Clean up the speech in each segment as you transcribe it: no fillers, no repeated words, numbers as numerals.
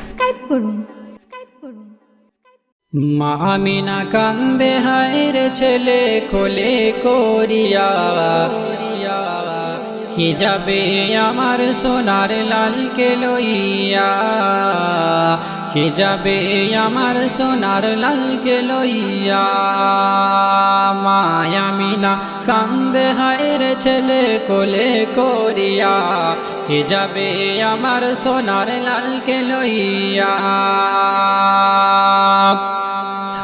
Subscribe করুন। মা আমিনা কান্দে হায়রে ছেলে কোলে করিয়া, কি যাবে আমার সোনার লালকে লইয়া, কি যাবে আমার সোনার লালকে লইয়া। মা আমিনা কান্দে হায়রে ছেলে কোলে করিয়া, কি যাবে আমার সোনার লালকে লইয়া।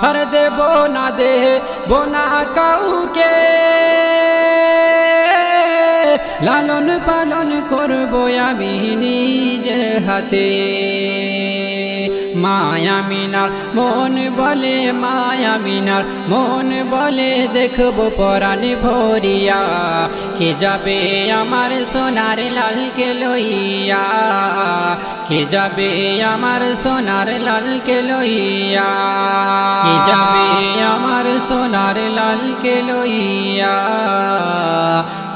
আর দেব না না কাউকে, লালন পালন করব আমি নিজের হাতে। মা আমিনার মন বলে, মা আমিনার মন বলে, দেখব পরাণ ভরিয়া, কে যাবে আমার সোনার লালকে লইয়া, কে যাবে আমার সোনার লালকে লইয়া, কে যাবে আমার সোনার লালকে লইয়া,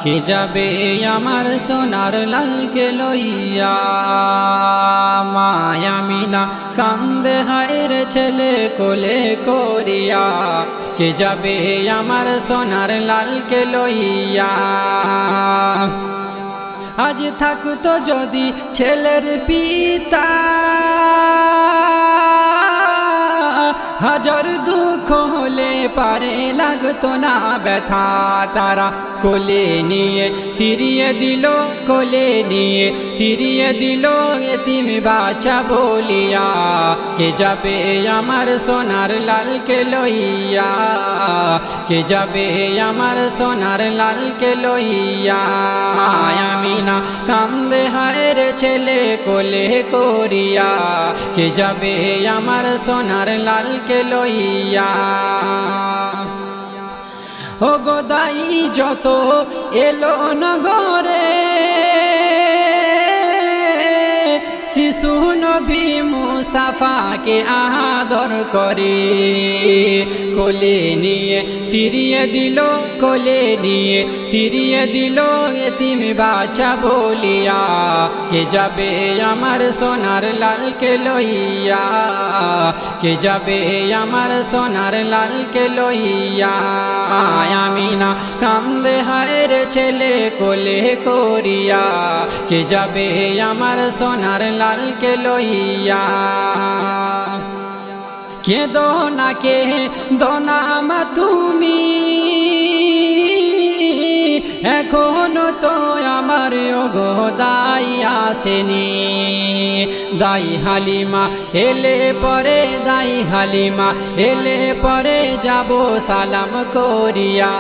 কে যাবে আমার সোনার লালকে লইয়া। মা আমিনা কান্দে হায়রে ছেলে কোলে করিয়া, কে যাবে আমার সোনার লালকে লইয়া। আজ থাকতো যদি ছেলের পিতা, হাজার দুঃখ হলে পারে লাগতো না ব্যথা। তারা কোলে নিয়ে ফিরিয়ে দিল, কোলে নিয়ে ফিরিয়ে দিল এতিম বাচ্চা বলিয়া, কে যাবে আমার সোনার লালকে লইয়া, কে যাবে আমার সোনার লালকে লইয়া। আমিনা কান্দে হায়রে ছেলে কোলে করিয়া, কে যাবে আমার সোনার লালকে লইয়া। ও গোদাই যত এলো নগরে, শিশু নবী মুস্তাফাকে আদর করে, কোলে নিয়ে ফিরিয়ে দিল, কোলে নিয়ে ফিরিয়ে দিল এতিম বাচ্চা বলিয়া, কে যাবে আমার সোনার লালকে লইয়া, কে যাবে আমার সোনার লালকে লইয়া। আমিনা কান্দে হায়রে ছেলে কোলে করিয়া, কে যাবে আমার সোনার লালকে লইয়া। কে দোনা কে দোনা মা তুমি, এখনো তো আমার দাই আসেনি। দাই হালিমা এলে পরে, দাই হালিমা এলে পরে যাব সালাম করিয়া,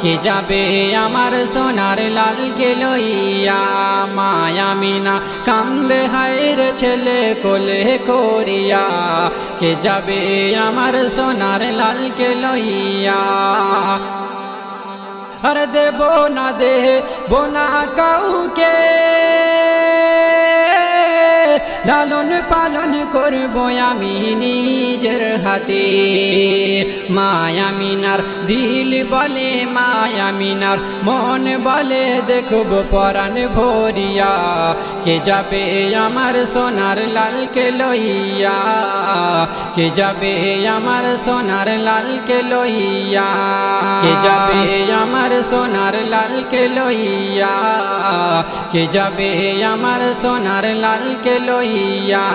কে যাবে আমার সোনার লালকে লইয়া। মা আমিনা কান্দে হায়রে ছেলে কোলে করিয়া, কে যাবে আমার সোনার লালকে লইয়া। আর দেব না কাউকে, লালন পালন করব আমি নিজের হাতে। মা আমিনার দিল বলে, মা আমিনার মন বলে, দেখব পরাণ ভরিয়া, কে যাবে আমার সোনার লালকে লইয়া, কে যাবে আমার সোনার লালকে লইয়া, কে যাবে আমার সোনার লালকে লইয়া, কে যাবে আমার সোনার লালকে লইয়া।